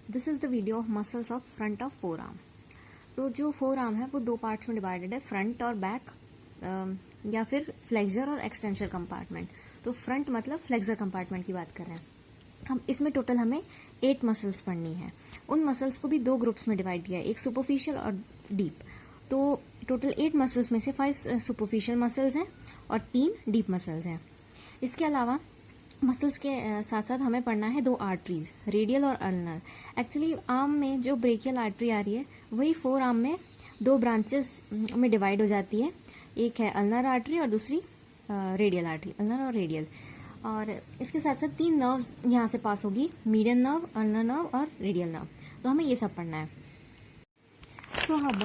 This is the video of muscles of front of four arm. तो जो four arm है वो दो पार्ट्स में डिवाइडेड है, फ्रंट और बैक, या फिर फ्लेक्सर और एक्सटेंशन कंपार्टमेंट। तो फ्रंट मतलब फ्लेक्सर कंपार्टमेंट की बात कर रहे हैं हम। इसमें टोटल हमें 8 मसल्स पढ़नी है। उन मसल्स को भी दो ग्रुप्स में डिवाइड किया है, एक सुपरफिशियल और डीप। तो टोटल 8 मसल्स में से 5 सुपरफिशियल मसल्स हैं और 3 डीप मसल्स हैं। इसके अलावा मसल्स के साथ साथ हमें पढ़ना है दो आर्टरीज, रेडियल और अल्नर। एक्चुअली आर्म में जो ब्रेकियल आर्टरी आ रही है वही फोर आर्म में दो ब्रांचेस में डिवाइड हो जाती है। एक है अल्नर आर्टरी और दूसरी रेडियल आर्टरी, अल्नर और रेडियल। और इसके साथ साथ 3 नर्व्स यहाँ से पास होगी, मीडियन नर्व, अल्नर नर्व और रेडियल नर्व। तो हमें ये सब पढ़ना है। सो अब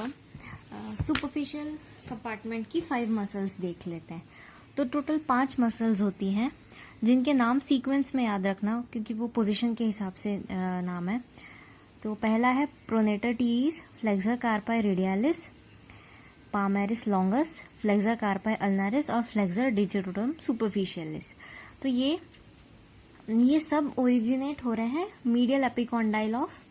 सुपरफिशियल कंपार्टमेंट की 5 मसल्स देख लेते हैं। तो टोटल 5 मसल्स होती हैं जिनके नाम सीक्वेंस में याद रखना, क्योंकि वो पोजीशन के हिसाब से नाम है। तो पहला है pronator teres, flexor कार्पाई radialis, palmaris longus, flexor carpi अल्नारिस और फ्लेक्सर डिजिटोरम सुपरफिशियलिस। तो ये सब ओरिजिनेट हो रहे हैं मीडियल एपिकॉन्डाइल ऑफ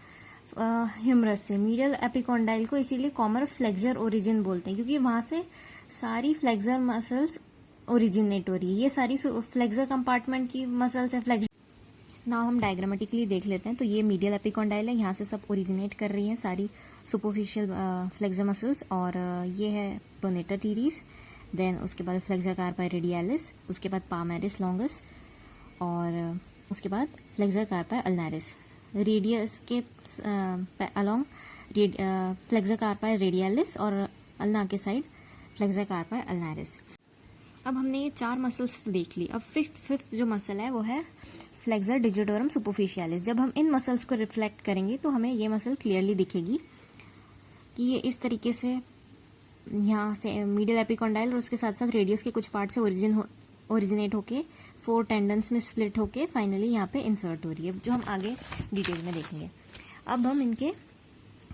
ह्यूमरस से। मीडियल एपिकॉन्डाइल को इसीलिए कॉमन फ्लेक्सर ओरिजिन बोलते हैं, क्योंकि वहां से सारी फ्लेक्सर मसल्स ओरिजिनेट हो रही है। ये सारी फ्लेक्सर कंपार्टमेंट की मसल्स है। फ्लेक्सर नाउ हम डायग्रामेटिकली देख लेते हैं। तो ये मीडियल एपिकॉन्डाइल है, यहाँ से सब ओरिजिनेट कर रही हैं सारी सुपरफिशियल फ्लेक्सर मसल्स। और ये है प्रोनेटर टीरीज, देन उसके बाद फ्लेक्सर कार्पाई रेडियालिस, उसके बाद पामेरिस लॉन्गस और उसके बाद फ्लेक्सर कार्पाई अल्नारिस। रेडियस के अलोंग फ्लेक्सर कार्पाई रेडियालिस और अल्ना के साइड फ्लेक्सर कार्पाई अल्नारिस। अब हमने ये 4 मसल्स देख ली। अब फिफ्थ जो मसल है वो है फ्लेक्सर डिजिटोरम सुपरफिशियलिस। जब हम इन मसल्स को रिफ्लेक्ट करेंगे तो हमें ये मसल क्लियरली दिखेगी कि ये इस तरीके से यहाँ से मीडियल एपिकॉन्डाइल और उसके साथ साथ रेडियस के कुछ पार्ट से ओरिजिनेट होके 4 टेंडन्स में स्प्लिट होके फाइनली यहाँ पे इंसर्ट हो रही है, जो हम आगे डिटेल में देखेंगे। अब हम इनके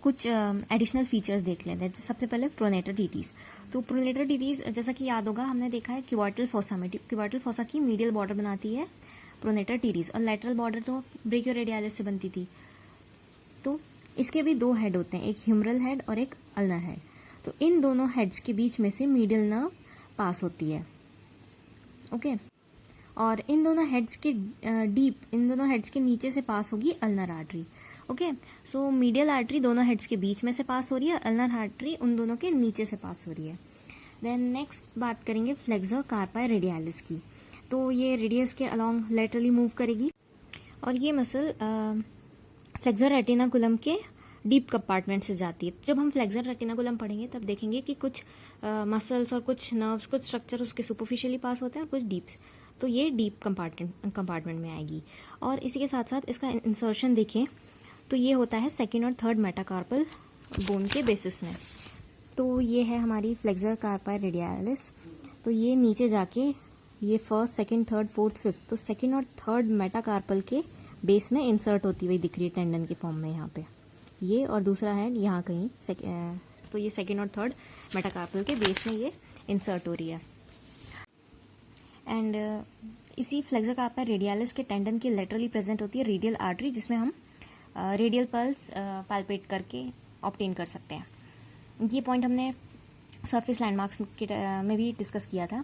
कुछ एडिशनल फीचर्स देख लेते हैं। सबसे पहले प्रोनेटर टीटीज। तो प्रोनेटर टीटीज जैसा कि याद होगा, हमने देखा है क्यूबार्टल फोसा में। क्यूबार्टल फोसा की मीडियल बॉर्डर बनाती है प्रोनेटर टीटीज और लेटरल बॉर्डर तो ब्रेकियोरेडियालिस से बनती थी। तो इसके भी 2 हेड होते हैं, एक ह्यूमरल हेड और एक अल्नर हेड। तो इन दोनों हेड्स के बीच में से मीडियल नर्व पास होती है। ओके। और इन दोनों हेड्स के नीचे से पास होगी अल्नर आर्टरी। ओके। सो मीडियल आर्टरी दोनों हेड्स के बीच में से पास हो रही है, अल्नर आर्टरी उन दोनों के नीचे से पास हो रही है। देन नेक्स्ट बात करेंगे फ्लेक्सर कार्पाई रेडियालिस की। तो ये रेडियस के अलोंग लेटरली मूव करेगी और ये मसल फ्लेक्सर रेटिनाकुलम के डीप कंपार्टमेंट से जाती है। जब हम फ्लेक्सर रेटिनाकुलम पढ़ेंगे तब देखेंगे कि कुछ मसल्स और कुछ नर्व्स, कुछ स्ट्रक्चर उसके सुपरफिशियली पास होते हैं और कुछ डीप। तो ये डीप कंपार्टमेंट में आएगी। और इसी के साथ साथ इसका इंसर्शन देखें तो ये होता है सेकेंड और थर्ड मेटाकार्पल बोन के बेसिस में। तो ये है हमारी फ्लेक्सर कार्पाई रेडियालिस। तो ये नीचे जाके ये first, second, third, fourth, fifth, तो सेकंड और थर्ड मेटाकार्पल के बेस में इंसर्ट होती हुई दिख रही है टेंडन के फॉर्म में यहाँ पे ये, और दूसरा है यहाँ कहीं तो ये सेकंड और थर्ड मेटाकार्पल के बेस में ये इंसर्ट हो रही है। एंड इसी फ्लेक्सर कार्पाई रेडियालिस के टेंडन के लेटरली प्रेजेंट होती है रेडियल आर्टरी, जिसमें हम रेडियल पल्स पाल्पेट करके ऑब्टेन कर सकते हैं। ये पॉइंट हमने सरफेस लैंडमार्क्स में भी डिस्कस किया था।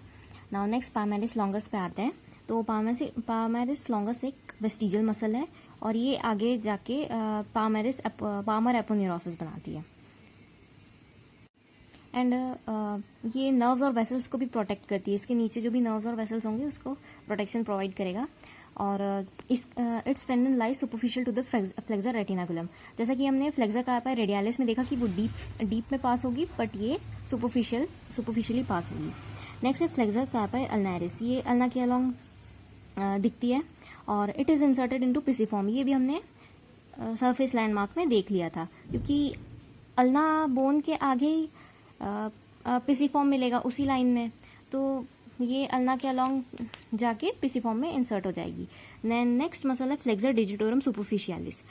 नाउ नेक्स्ट पामेरिस लॉन्गस पे आते हैं। तो पामेरिस लॉन्गस एक वेस्टिजियल मसल है और ये आगे जाके पामर एपोन्यूरोसिस बनाती है। एंड ये नर्व्स और वेसल्स को भी प्रोटेक्ट करती है। इसके नीचे जो भी नर्व्स और वेसल्स होंगे उसको प्रोटेक्शन प्रोवाइड करेगा। और its tendon lies superficial to the flexor retinaculum. जैसा कि हमने फ्लेक्सर कार्पाई रेडियालिस में देखा कि वो डीप में पास होगी, बट ये सुपरफिशियली पास होगी। नेक्स्ट है फ्लेक्सर कार्पाई अल्नारिस। ये अल्ना के अलोंग दिखती है और it is inserted into pisiform. ये भी हमने सरफेस लैंडमार्क में देख लिया था, क्योंकि अल्ना बोन के आगे ही पिसिफॉर्म मिलेगा उसी लाइन में। तो ये अल्ना के अलोंग जाके पिसिफॉर्म में इंसर्ट हो जाएगी। नेक्स्ट मसल है flexor digitorum superficialis.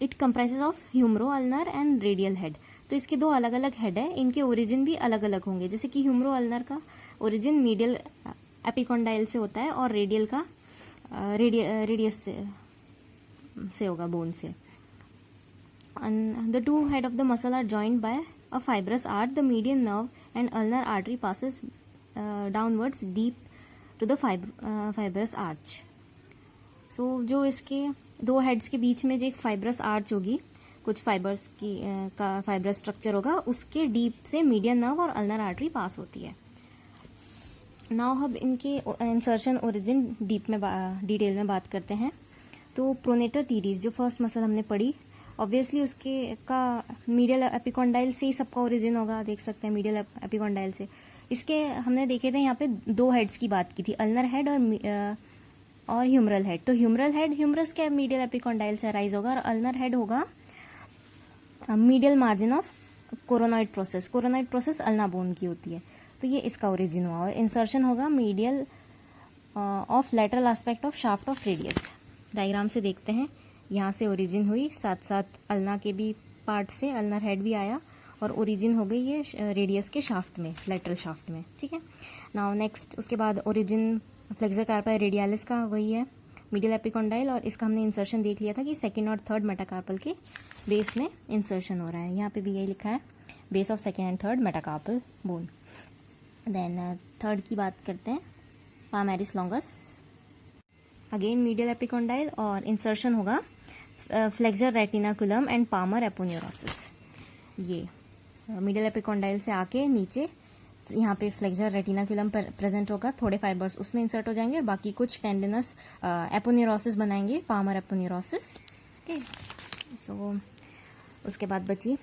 It comprises of humero ulnar and radial head. तो इसके 2 अलग अलग हेड है, इनके ओरिजिन भी अलग अलग होंगे। जैसे कि ह्यूमरो अल्नर का ओरिजिन मीडियल एपिकॉन्डाइल से होता है और रेडियल का रेडियस से से होगा, बोन से. The two head of the muscle are joined by a fibrous arch. The median nerve and ulnar artery passes downwards deep to the fibrous arch. So जो इसके दो हेड्स के बीच में जो एक फाइब्रस आर्च होगी, कुछ फाइबर्स की का फाइब्रस स्ट्रक्चर होगा, उसके डीप से मीडियन नर्व और अल्नर आर्टरी पास होती है. नाउ हम इनके इंसर्शन ओरिजिन डिटेल में बात करते हैं. तो प्रोनेटर टीरीज जो फर्स्ट मसल हमने पढ़ी, ऑब्वियसली उसके का मीडियल एपिकॉन्डाइल से ही सबका ओरिजिन होगा. देख सकते हैं मीडियल एपिकॉन्डाइल से. इसके हमने देखे थे यहाँ पे दो हेड्स की बात की थी, अल्नर हेड और ह्यूमरल हेड. तो ह्यूमरल हेड ह्यूमरस के मीडियल एपिकॉन्डाइल से राइज होगा और अल्नर हेड होगा medial margin of coronoid process. Coronoid process ulna bone की होती है. तो ये इसका ओरिजिन हुआ. और इंसर्शन होगा medial of lateral aspect of shaft of radius. Diagram से देखते हैं, यहाँ से ओरिजिन हुई, साथ साथ अल्ना के भी पार्ट से अल्नर हेड भी आया और ओरिजिन हो गई ये रेडियस के शाफ्ट में, लेटरल शाफ्ट में. ठीक है. नाउ नेक्स्ट उसके बाद ओरिजिन फ्लेक्सर कार्पाई रेडियालिस का वही है, मीडियल एपिकॉन्डाइल. और इसका हमने इंसर्शन देख लिया था कि सेकंड और थर्ड मेटाकार्पल के बेस में इंसर्शन हो रहा है. यहाँ पे भी यही लिखा है, base of second and third metacarpal bone. Then third की बात करते हैं, palmaris longus. Again medial epicondyle और इंसर्शन होगा flexor retinaculum and palmar aponeurosis. ये मीडियल एपिकॉन्डाइल से आके नीचे यहाँ पे फ्लेक्सर रेटिनाकुलम प्रेजेंट होगा, थोड़े फाइबर्स उसमें इंसर्ट हो जाएंगे, बाकी कुछ टेंडिनस एपोन्यूरोसिस बनाएंगे, पामर एपोन्यूरोसिस. ओके. सो उसके बाद बची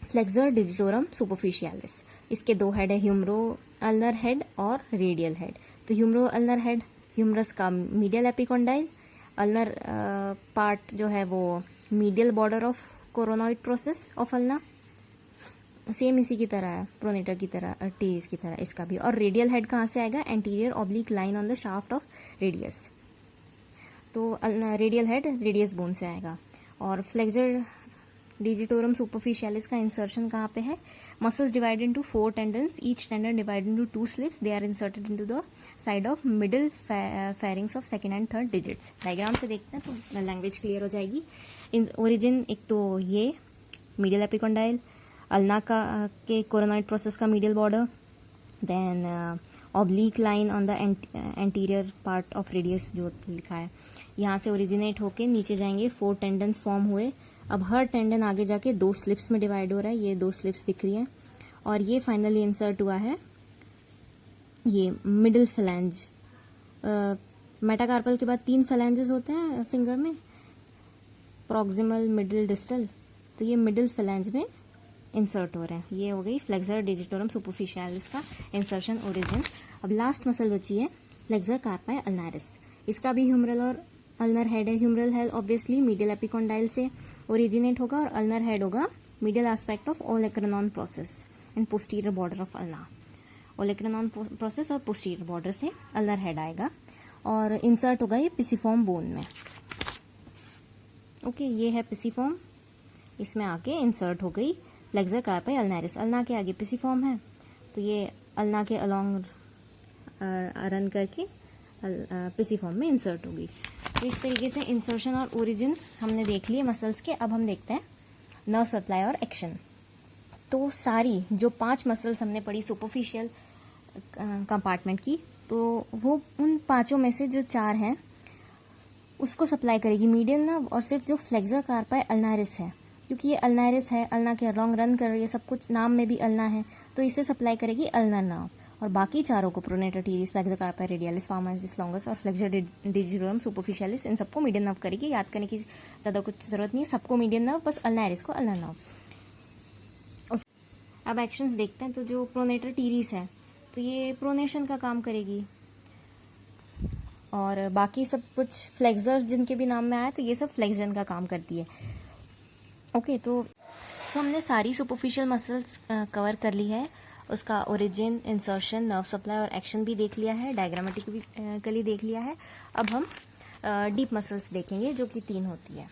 फ्लेक्सर डिजिटोरम सुपरफिशियालिस. इसके दो हेड है, ह्यूमरो अल्नर हेड और रेडियल हेड. तो ह्यूमरो अल्नर हेड ह्यूमरस का मीडियल एपिकॉन्डाइल, अल्नर पार्ट जो है वो medial border of coronoid process of ulna. Same इसी की तरह है, प्रोनेटर की तरह, टीज की तरह इसका भी. और रेडियल हेड कहाँ से आएगा, anterior oblique line on the shaft of radius. तो रेडियल हेड रेडियस बोन से आएगा. और फ्लेक्सर डिजिटोरम सुपरफिशियालिस का इंसर्शन कहाँ पे है, muscles divide into 4 tendons, each tendon divide into 2 slips. They are inserted into the side of middle phalanges of second and third digits. Diagram से देखते हैं तो लैंग्वेज क्लियर हो जाएगी. ओरिजिन एक तो ये मीडियल एपिकॉन्डाइल, अल्ना का के कोरोनॉइड प्रोसेस का medial border, then oblique line on the anterior part of radius जो लिखा है. यहाँ से ओरिजिनेट होके नीचे जाएंगे, 4 टेंडन्स फॉर्म हुए. अब हर टेंडन आगे जाके 2 स्लिप्स में डिवाइड हो रहा है. ये 2 स्लिप्स दिख रही हैं. और ये फाइनली इंसर्ट हुआ है ये मिडिल फ्लैंज. मेटाकार्पल के बाद 3 फ्लैंजेस होते हैं फिंगर में, प्रॉक्सिमल, मिडिल, डिस्टल. तो ये मिडिल फ्लैंज में इंसर्ट हो रहे हैं. ये हो गई फ्लेक्सर डिजिटोरम सुपरफिशियालिस का इंसर्शन ओरिजिन. अब लास्ट मसल बची है फ्लेक्सर कार्पाई अल्नारिस. इसका भी ह्यूमरल और अल्नर हेड है. Humeral head obviously medial epicondyle से ओरिजिनेट होगा और अल्नर हेड होगा medial aspect of olecranon process and posterior border of ulna. Olecranon process और पोस्टीरियर बॉर्डर से अल्नर हेड आएगा और इंसर्ट होगा ये पिसिफॉर्म बोन में. ओके, ये है पिसिफॉर्म, इसमें आके इंसर्ट हो गई फ्लेक्सर कार्पाई अल्नारिस. अल्ना के आगे पिसिफॉर्म है, तो ये अल्ना के अलॉन्ग रन करके पिसिफॉर्म में इंसर्ट होगी. तो इस तरीके से इंसर्शन और ओरिजिन हमने देख लिए मसल्स के. अब हम देखते हैं नर्व सप्लाई और एक्शन. तो सारी जो 5 मसल्स हमने पढ़ी सुपरफिशियल कंपार्टमेंट की, तो वो उन 5 में से जो 4 हैं उसको सप्लाई करेगी मीडियल नर्व, और सिर्फ जो फ्लेक्सर कार्पाई अल्नारिस है, क्योंकि ये अल्नारिस है, अल्ना के लॉन्ग रन कर रही है, सब कुछ नाम में भी अल्ना है, तो इसे सप्लाई करेगी अल्नर नर्व. और बाकी चारों को pronator teres, flexor कार्पाई radialis, palmaris longus और फ्लेक्सर डिजिटोरम सुपरफिशियालिस, इन सबको मीडियन नर्व करेगी. याद करने की ज़्यादा कुछ जरूरत नहीं है, सबको मीडियन नर्व, बस अल्नारिस को अल्नर नर्व. अब एक्शंस देखते हैं. तो जो प्रोनेटर टीरिस है, तो ये प्रोनेशन का काम करेगी, और बाकी सब कुछ फ्लेक्सर्स जिनके भी नाम में आया, तो ये सब फ्लेक्सन का काम करती है. ओके, तो हमने सारी सुपरफिशियल मसल्स कवर कर ली है. उसका ओरिजिन, इंसर्शन, नर्व सप्लाई और एक्शन भी देख लिया है, डायग्रामेटिकली देख लिया है. अब हम डीप मसल्स देखेंगे जो कि 3 होती है.